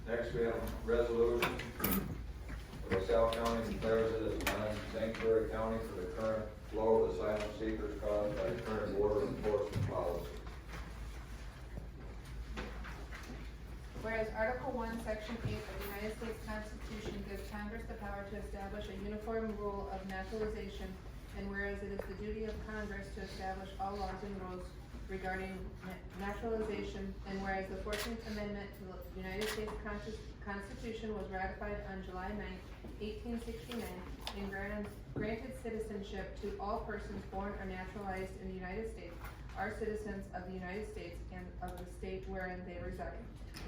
Next, we have a resolution. LaSalle County declares it as a non-sanctuary county for the current flow of asylum seekers caused by the current border enforcement policy. Whereas Article 1, Section 8 of the United States Constitution gives Congress the power to establish a uniform rule of naturalization, and whereas it is the duty of Congress to establish all laws and rules regarding naturalization, and whereas the 14th Amendment to the United States Constitution was ratified on July 9, 1869, and granted citizenship to all persons born or naturalized in the United States, are citizens of the United States and of the state wherein they reside.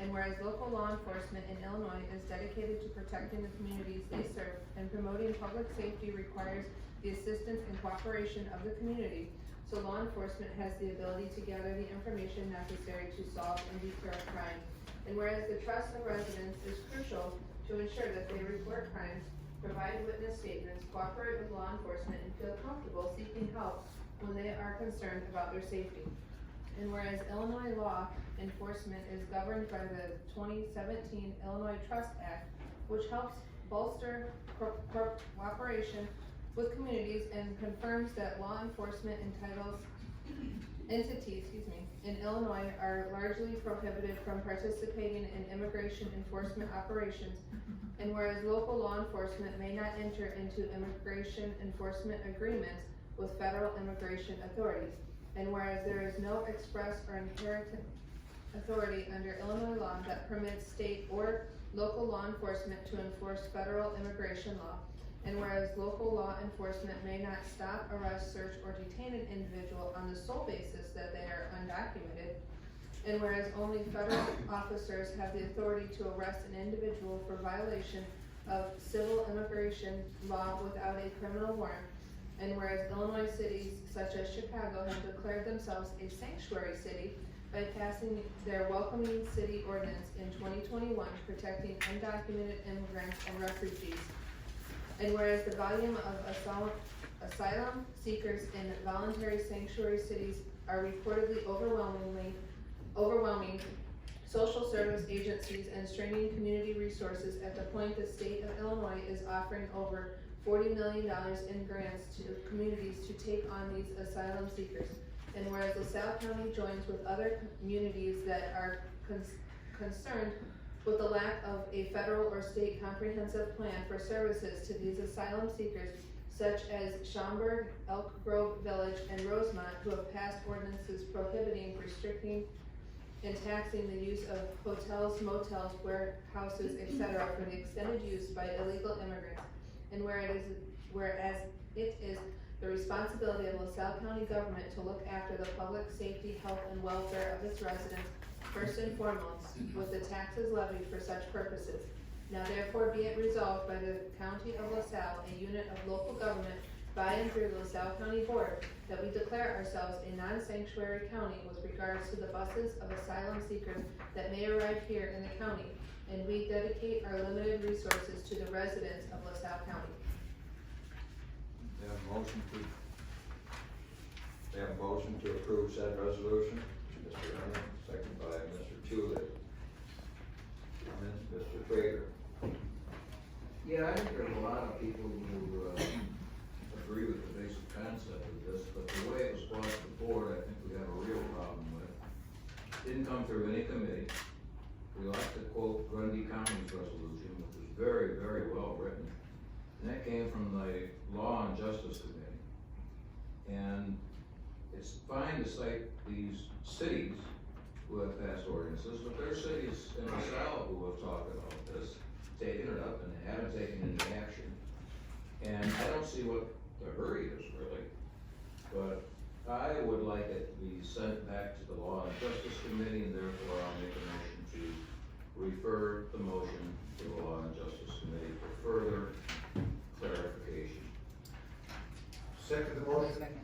And whereas local law enforcement in Illinois is dedicated to protecting the communities they serve and promoting public safety requires the assistance and cooperation of the community, so law enforcement has the ability to gather the information necessary to solve and deter crime. And whereas the trust of residents is crucial to ensure that they report crimes, provide witness statements, cooperate with law enforcement, and feel comfortable seeking help when they are concerned about their safety. And whereas Illinois law enforcement is governed by the 2017 Illinois Trust Act, which helps bolster cooperation with communities and confirms that law enforcement entities in Illinois are largely prohibited from participating in immigration enforcement operations. And whereas local law enforcement may not enter into immigration enforcement agreements with federal immigration authorities. And whereas there is no express or inherent authority under Illinois law that permits state or local law enforcement to enforce federal immigration law. And whereas local law enforcement may not stop, arrest, search, or detain an individual on the sole basis that they are undocumented. And whereas only federal officers have the authority to arrest an individual for violation of civil immigration law without a criminal warrant. And whereas Illinois cities such as Chicago have declared themselves a sanctuary city by passing their welcoming city ordinance in 2021 protecting undocumented immigrants and refugees. And whereas the volume of asylum seekers in voluntary sanctuary cities are reportedly overwhelming social service agencies and straining community resources at the point the state of Illinois is offering over $40 million in grants to communities to take on these asylum seekers. And whereas LaSalle County joins with other communities that are concerned with the lack of a federal or state comprehensive plan for services to these asylum seekers, such as Schaumburg, Elk Grove Village, and Rosemont, who have passed ordinances prohibiting, restricting, and taxing the use of hotels, motels, warehouses, etc. for the extended use by illegal immigrants. And whereas it is the responsibility of LaSalle County government to look after the public safety, health, and welfare of its residents, first and foremost, with the taxes levied for such purposes. Now therefore be it resolved by the County of LaSalle, a unit of local government by and through the LaSalle County Board, that we declare ourselves a non-sanctuary county with regards to the buses of asylum seekers that may arrive here in the county, and we dedicate our limited resources to the residents of LaSalle County. They have a motion to approve said resolution. Mr. Herman, second by Mr. Tulip. Comments, Mr. Traeger. Yeah, I think there's a lot of people who agree with the basic concept of this, but the way it was brought to the board, I think we have a real problem with. Didn't come through any committee. We like to quote Grundy County's resolution, which was very, very well written. And that came from the Law and Justice Committee. And it's fine to cite these cities who have passed ordinances, but there are cities in LaSalle who have talked about this, taken it up, and haven't taken any action. And I don't see what the hurry is really, but I would like it to be sent back to the Law and Justice Committee, and therefore I'll make a motion to refer the motion to the Law and Justice Committee for further clarification. Second the motion. Second.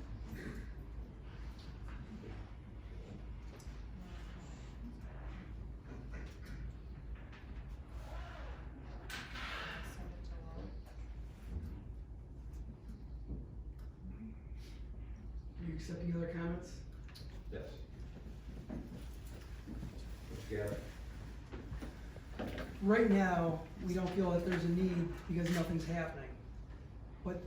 Are you accepting other comments? Yes. Mr. Gabbard. right now, we don't feel that there's a need because nothing's happening. But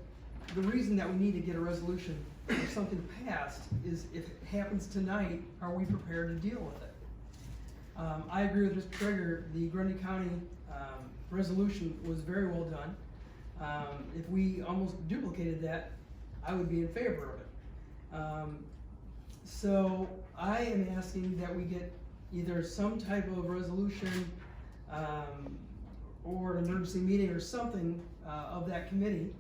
the reason that we need to get a resolution or something passed is if it happens tonight, are we prepared to deal with it? I agree with Mr. Traeger, the Grundy County, resolution was very well done. If we almost duplicated that, I would be in favor of it. So I am asking that we get either some type of resolution, or an emergency meeting or something, of that committee,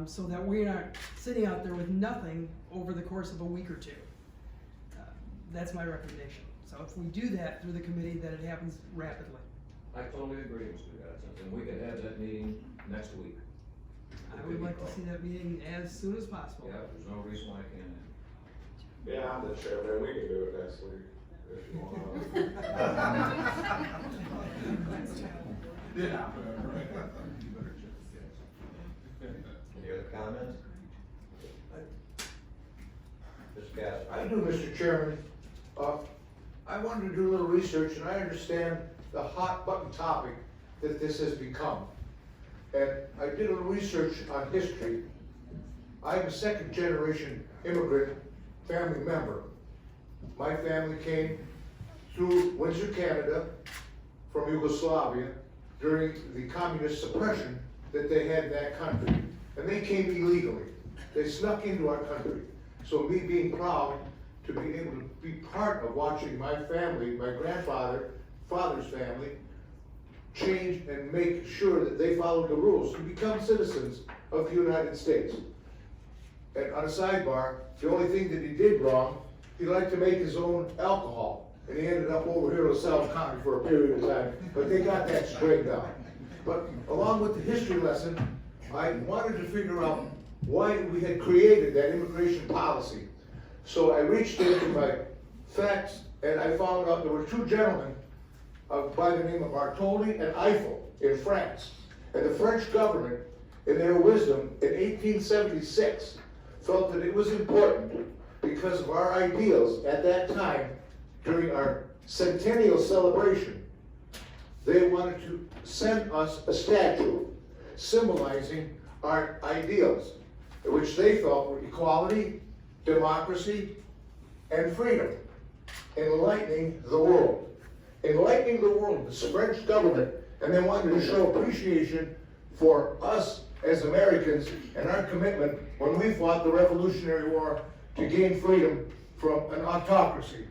so that we're not sitting out there with nothing over the course of a week or two. That's my recommendation. So if we do that through the committee, that it happens rapidly. I totally agree, Mr. Gadsden, and we could have that meeting next week. I would like to see that meeting as soon as possible. Yeah, there's no reason why I can't. Yeah, I'm the chairman, we can do it next week, if you want. Any other comments? Mr. Gaspar? I do, Mr. Chairman. I wanted to do a little research, and I understand the hot button topic that this has become. And I did a little research on history. I'm a second generation immigrant family member. My family came through Windsor, Canada, from Yugoslavia during the communist suppression that they had in that country. And they came illegally. They snuck into our country. So me being proud to be able to be part of watching my family, my father's family, change and make sure that they followed the rules to become citizens of the United States. And on a sidebar, the only thing that he did wrong, he liked to make his own alcohol. And he ended up over here in LaSalle County for a period of time, but they got that straightened out. But along with the history lesson, I wanted to figure out why we had created that immigration policy. So I reached into my facts and I found out there were two gentlemen by the name of Bartholdi and Eiffel in France. And the French government, in their wisdom, in 1876, felt that it was important because of our ideals at that time during our centennial celebration. They wanted to send us a statue symbolizing our ideals, which they felt were equality, democracy, and freedom, enlightening the world. Enlightening the world, the French government, and they wanted to show appreciation for us as Americans and our commitment when we fought the Revolutionary War to gain freedom from an autocracy.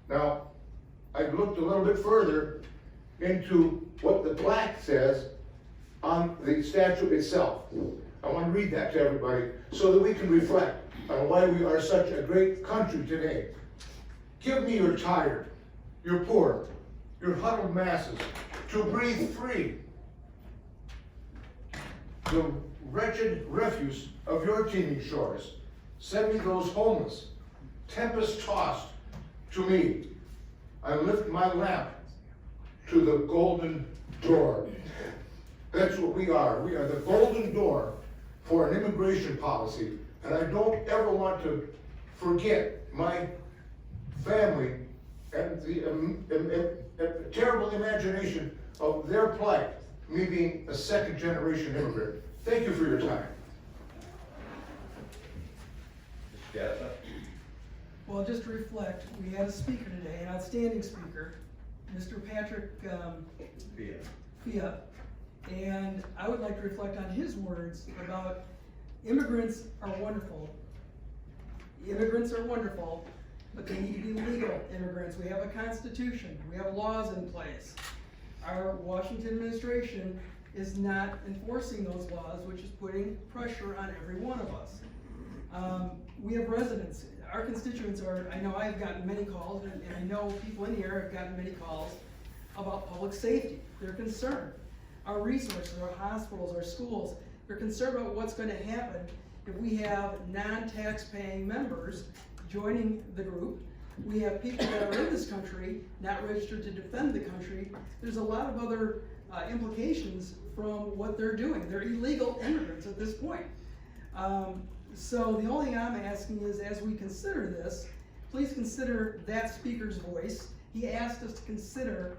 Now, I've looked a little bit further into what the plaque says on the statue itself. I want to read that to everybody so that we can reflect on why we are such a great country today. Give me your tired, your poor, your huddled masses to breathe free. The wretched refuse of your teeming shores. Send me those homeless, tempest-tossed to me. I lift my lamp to the golden door. That's what we are. We are the golden door for an immigration policy. And I don't ever want to forget my family and the terrible imagination of their plight, me being a second generation immigrant. Thank you for your time. Mr. Gaspar? Well, just to reflect, we had a speaker today, an outstanding speaker, Mr. Patrick Fia, and I would like to reflect on his words about immigrants are wonderful. Immigrants are wonderful, but they need to be legal immigrants. We have a constitution, we have laws in place. Our Washington administration is not enforcing those laws, which is putting pressure on every one of us. We have residents. Our constituents are, I know I've gotten many calls, and I know people in here have gotten many calls about public safety. They're concerned. Our resources, our hospitals, our schools, they're concerned about what's going to happen if we have non-tax paying members joining the group. We have people that are in this country not registered to defend the country. There's a lot of other implications from what they're doing. They're illegal immigrants at this point. So the only thing I'm asking is, as we consider this, please consider that speaker's voice. He asked us to consider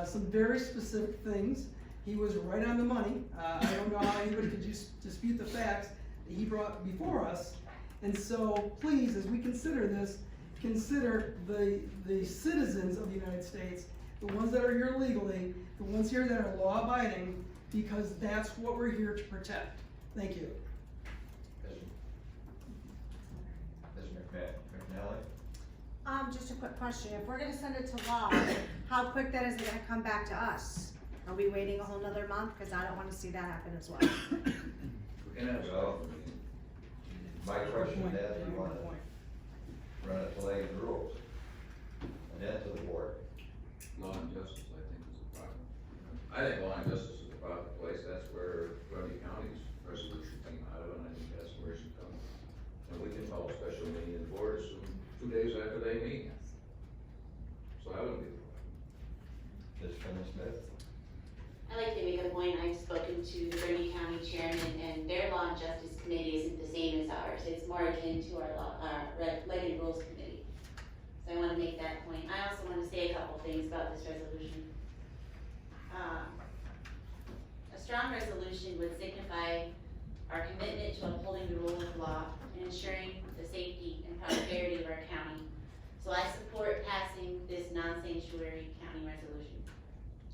some very specific things. He was right on the money. I don't know how anybody could dispute the facts that he brought before us. And so please, as we consider this, consider the citizens of the United States, the ones that are here legally, the ones here that are law abiding, because that's what we're here to protect. Thank you. Mr. McNally? Just a quick question, if we're gonna send it to law, how quick then is it gonna come back to us? Are we waiting a whole nother month? Cause I don't wanna see that happen as well. We can have a Well, special meeting. My question Point. is, you wanna run it to lay the rules, and then to the board. Law and justice, I think, is a problem. I think law and justice is a proper place, that's where Grundy County's resolution came out of, and I think that's where it should come. And we can call a special meeting in the board as soon, 2 days after they meet. So I wouldn't be a problem. Ms. Smith? I'd like to make a point, I've spoken to the Grundy County Chairman, and their Law and Justice Committee isn't the same as ours, it's more akin to our Legislative Rules Committee. So I wanna make that point. I also wanna say a couple things about this resolution. A strong resolution would signify our commitment to upholding the rule of law and ensuring the safety and prosperity of our county. So I support passing this non-sanctuary county resolution.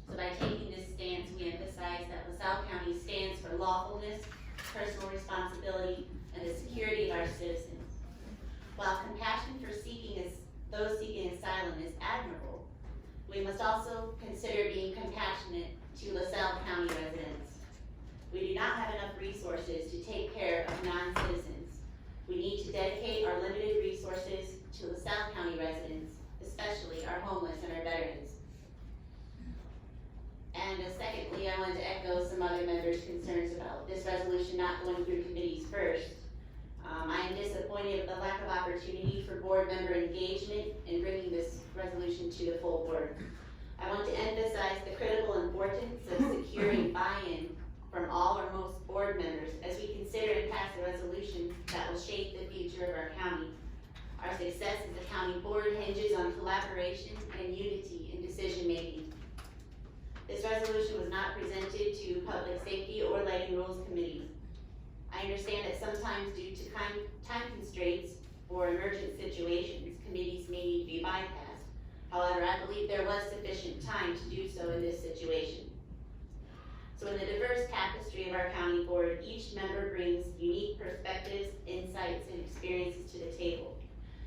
So by taking this stance, we emphasize that LaSalle County stands for lawfulness, personal responsibility, and the security of our citizens. While compassion for those seeking asylum is admirable, we must also consider being compassionate to LaSalle County residents. We do not have enough resources to take care of non-citizens. We need to dedicate our limited resources to LaSalle County residents, especially our homeless and our veterans. And secondly, I wanted to echo some other members' concerns about this resolution not going through committees first. I am disappointed with the lack of opportunity for board member engagement in bringing this resolution to the full board. I want to emphasize the critical importance of securing buy-in from all or most board members as we consider and pass a resolution that will shape the future of our county. Our success as a county board hinges on collaboration and unity in decision-making. This resolution was not presented to Public Safety or Lighting Rules Committees. I understand that sometimes due to time constraints or emergent situations, committees may need to be bypassed. However, I believe there was sufficient time to do so in this situation. So in the diverse tapestry of our county board, each member brings unique perspectives, insights, and experiences to the table.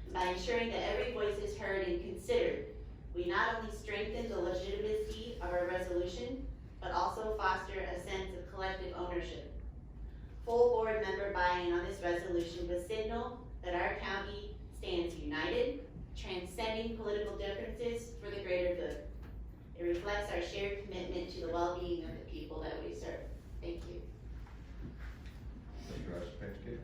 And by ensuring that every voice is heard and considered, we not only strengthen the legitimacy of our resolution, but also foster a sense of collective ownership. Full board member buy-in on this resolution would signal that our county stands united, transcending political differences for the greater good. It reflects our shared commitment to the well-being of the people that we serve. Thank you. Mr. Ostapinsky?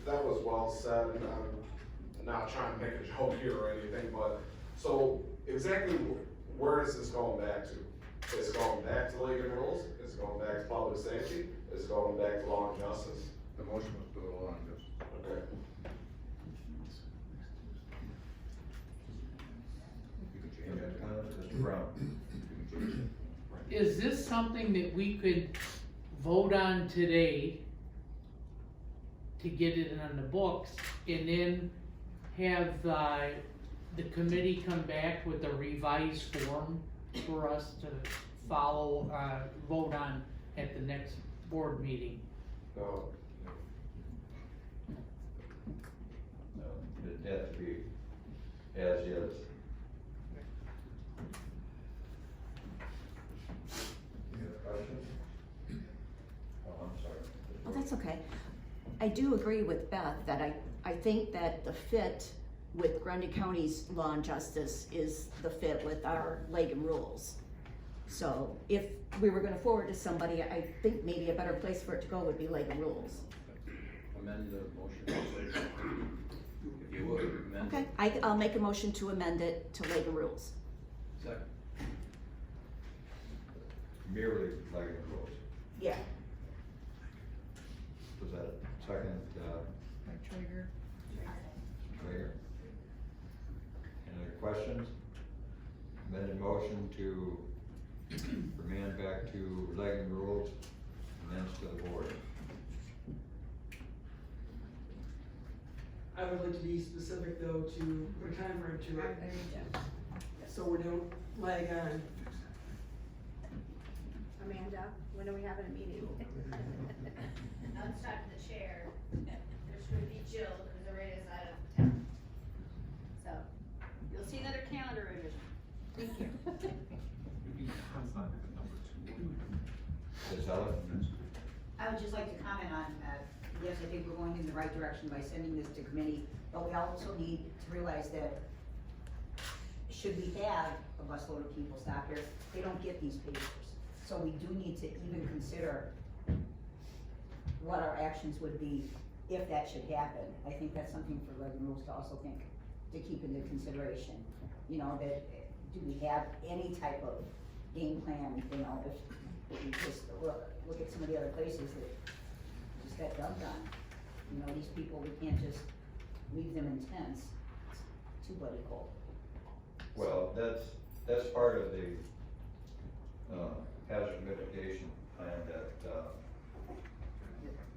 That was well said, and I'm not trying to make a joke here or anything, but, so exactly where is this going back to? It's going back to League and Rules, it's going back to public safety, it's going back to law and justice. The motion was to the law and justice. Okay. You can change Any that. comments? Mr. Brown? You can change it. Is this something that we could vote on today to get it on the books and then have the committee come back with a revised form for us to follow, vote on at the next board meeting? No, No, it has to be as is. Any other questions? Oh, I'm sorry. Oh, that's okay. I do agree with Beth that I think that the fit with Grundy County's law and justice is the fit with our League and Rules. So if we were gonna forward to somebody, I think maybe a better place for it to go would be League and Rules. Amend the motion. If you would, amend. Okay, I'll make a motion to amend it to League and Rules. Second. Merely like the rules. Yeah. Was that second, Trigger. Traeger? Any other questions? amended motion to remand back to legging rules, amends to the board. I would like to be specific though, to put a time frame to it, so we don't lag on. Amanda, when are we having a meeting? I'm talking to the chair, which would be Jill, because Loretta is out of town. So, you'll see another calendar revision. Thank you. Ms. Salle? I would just like to comment on, yes, I think we're going in the right direction by sending this to committee, but we also need to realize that should we have a busload of people stop here, they don't get these papers. So we do need to even consider what our actions would be if that should happen. I think that's something for Lebanon Rules to also think, to keep into consideration. You know, that, do we have any type of game plan, you know, if we just look at some of the other places that just got dumped on. You know, these people, we can't just leave them in tents, it's too bloody cold. Well, that's part of the, hazard mitigation plan that,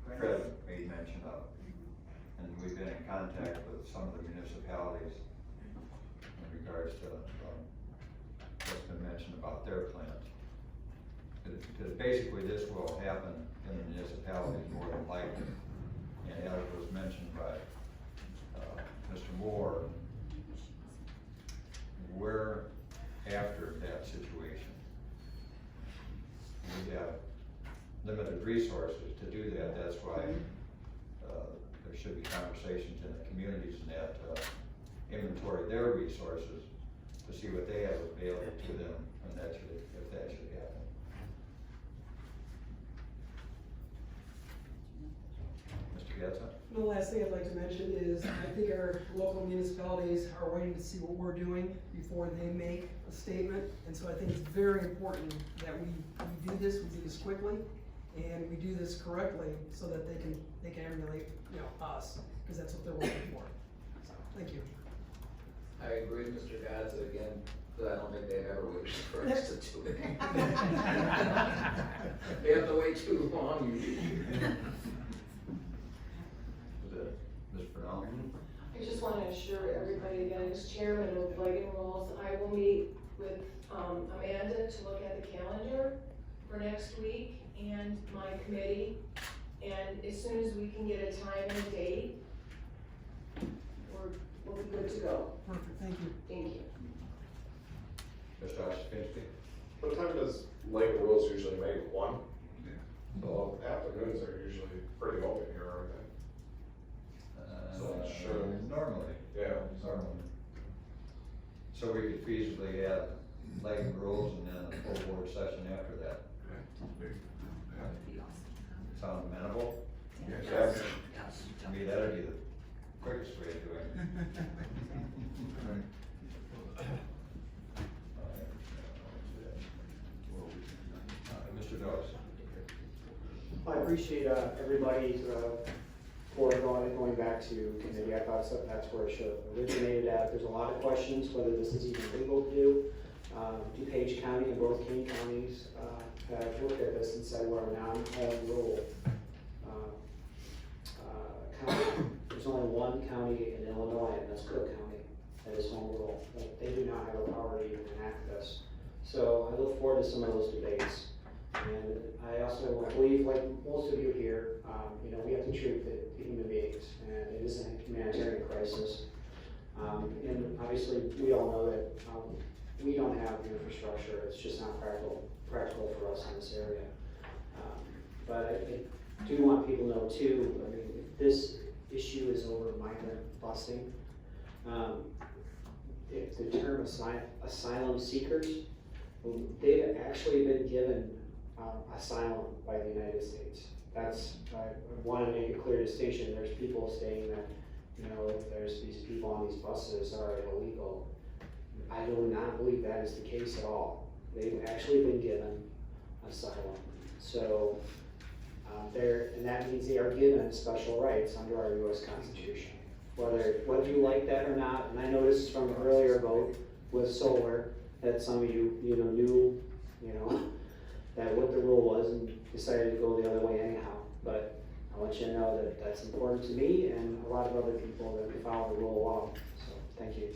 Fred made mention of. And we've been in contact with some of the municipalities in regards to, what's been mentioned about their plans. Because basically this will happen in the municipalities more than likely. And as was mentioned by, Mr. Moore, we're after that situation. We have limited resources to do that, that's why, there should be conversations in the communities and that, inventory their resources to see what they have available to them, and that should, if that should happen. Mr. Getza? The last thing I'd like to mention is, I think our local municipalities are waiting to see what we're doing before they make a statement. And so I think it's very important that we do this quickly, and we do this correctly, so that they can emulate, you know, us, because that's what they're looking for. So, thank you. I agree with Mr. Gadsden again, but I don't think they've ever waited for us to do it. They have to wait too long. Was it Ms. Brunel? I just want to assure everybody again, as chairman of Legging Rules, I will meet with Amanda to look at the calendar for next week and my committee. And as soon as we can get a time and a date, we'll be good to go. Perfect, thank you. Thank you. Mr. Ostapinsky? What time does Lake of Rules usually make? 1? So afternoons are usually pretty open here, aren't they? So sure. Normally. Yeah. Normally. So we could feasibly have legging rules and then a full board session after that. Sound amenable? Yes. To me, that'd be the quickest way of doing it. Mr. Dawes? I appreciate everybody for going back to committee. I thought that's where it should have originated at. There's a lot of questions whether this is even legal to do. DuPage County and both King counties have looked at this and said we're a non-home rule county. There's only one county in Illinois, and that's Cook County, that is home rule. But they do not have a power to even enact this. So I look forward to some of those debates. And I also believe, like most of you here, you know, we have to treat the human beings, and it is a humanitarian crisis. And obviously, we all know that we don't have the infrastructure; it's just not practical for us in this area. But I do want people to know too. I mean, if this issue is over migrant busing, if the term asylum seekers, they've actually been given asylum by the United States. That's, I want to make a clear distinction. There's people saying that, you know, there's these people on these buses are illegal. I do not believe that is the case at all. They've actually been given asylum. So, and that means they are given special rights under our U.S. Constitution. Whether you like that or not, and I know this is from an earlier vote with solar, that some of you, knew, that what the rule was and decided to go the other way anyhow. But I want you to know that that's important to me and a lot of other people that follow the rule along. So, thank you.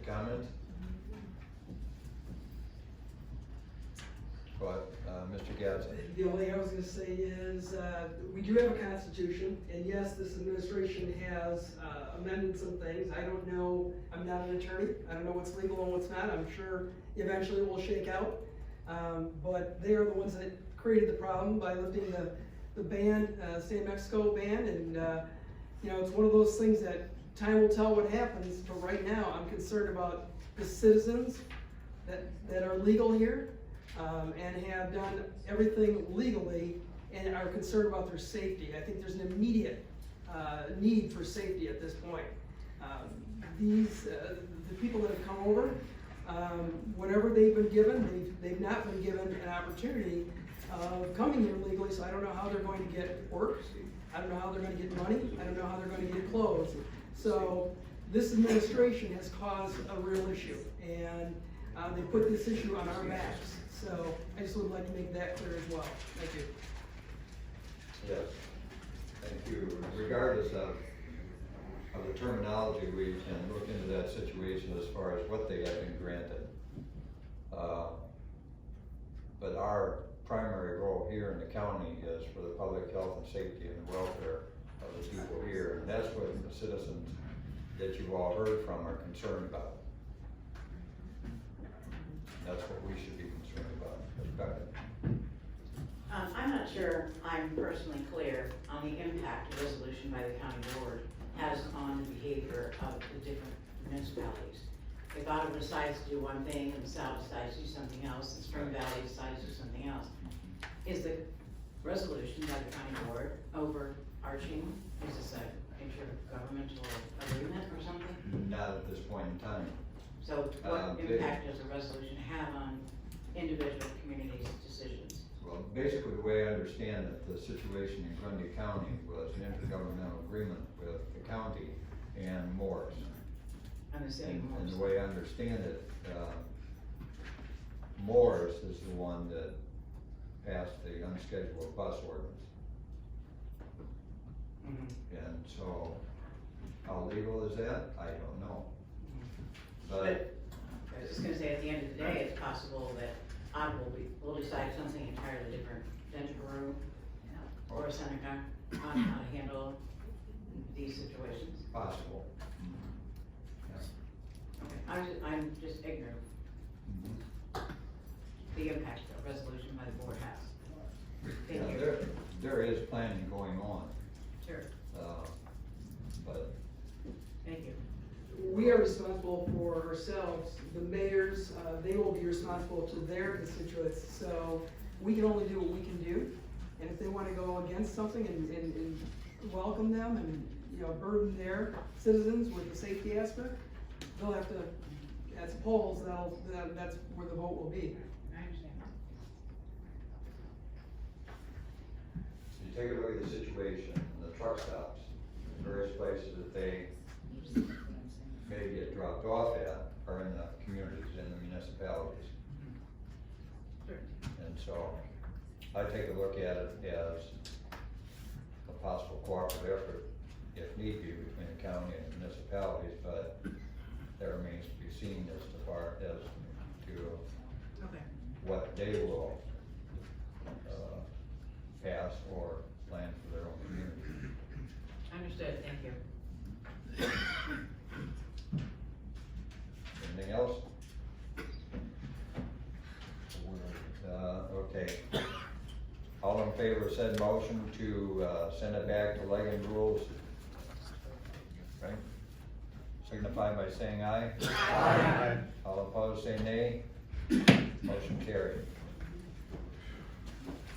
Comments? But, Mr. Gadsden? The only thing I was gonna say is, we do have a constitution, and yes, this administration has amended some things. I don't know, I'm not an attorney, I don't know what's legal and what's not, I'm sure eventually it will shake out. But they are the ones that created the problem by lifting the ban, State of Mexico ban, and, it's one of those things that time will tell what happens, but right now, I'm concerned about the citizens that are legal here, and have done everything legally and are concerned about their safety. I think there's an immediate need for safety at this point. The people that have come over, whatever they've been given, they've not been given an opportunity of coming here legally, so I don't know how they're going to get work. I don't know how they're going to get money. I don't know how they're going to get clothes. So this administration has caused a real issue, and they put this issue on our backs. So I just would like to make that clear as well. Thank you. Yes, thank you. Regardless of the terminology, we can look into that situation as far as what they have been granted. But our primary role here in the county is for the public health and safety and the welfare of the people here. And that's what the citizens that you all heard from are concerned about. That's what we should be concerned about. I'm not sure I'm personally clear on the impact a resolution by the county board has on the behavior of the different municipalities. If Ottawa decides to do one thing and Salle decides to do something else and Spring Valley decides to do something else, is the resolution by the county board overarching? Is this a intergovernmental agreement or something? Not at this point in time. So what impact does a resolution have on individual communities' decisions? Well, basically, the way I understand it, the situation in Grundy County was an intergovernmental agreement with the county and Morris. And the city of And Morris. the way I understand it, Morris is the one that passed the unscheduled bus ordinance. And so, how legal is that? I don't know. But I was just gonna say, at the end of the day, it's possible that Ottawa will decide something entirely different than Peru or Seneca on how to handle these situations. possible. Okay, I'm just ignorant the impact that resolution by the board has. Thank Yeah, you. there is planning going on, Sure, but thank you. We are responsible for ourselves. The mayors, they will be responsible to their constituents. So we can only do what we can do. And if they want to go against something and welcome them and, burden their citizens with the safety aspect, they'll have to, at the polls, that's where the vote will be. I understand. you take a look at the situation in the truck stops, various places that they may get dropped off at are in the communities, in the municipalities. Sure. And so, I take a look at it as a possible cooperative effort, if need be, between the county and municipalities, but that remains to be seen as far as to Okay. what they will pass or plan for their own community. Understood, thank you. Anything else? Okay. All in favor of said motion to send it back to Legan Rules? Right? Signify by saying aye. Aye. All opposed, say nay. Motion carried.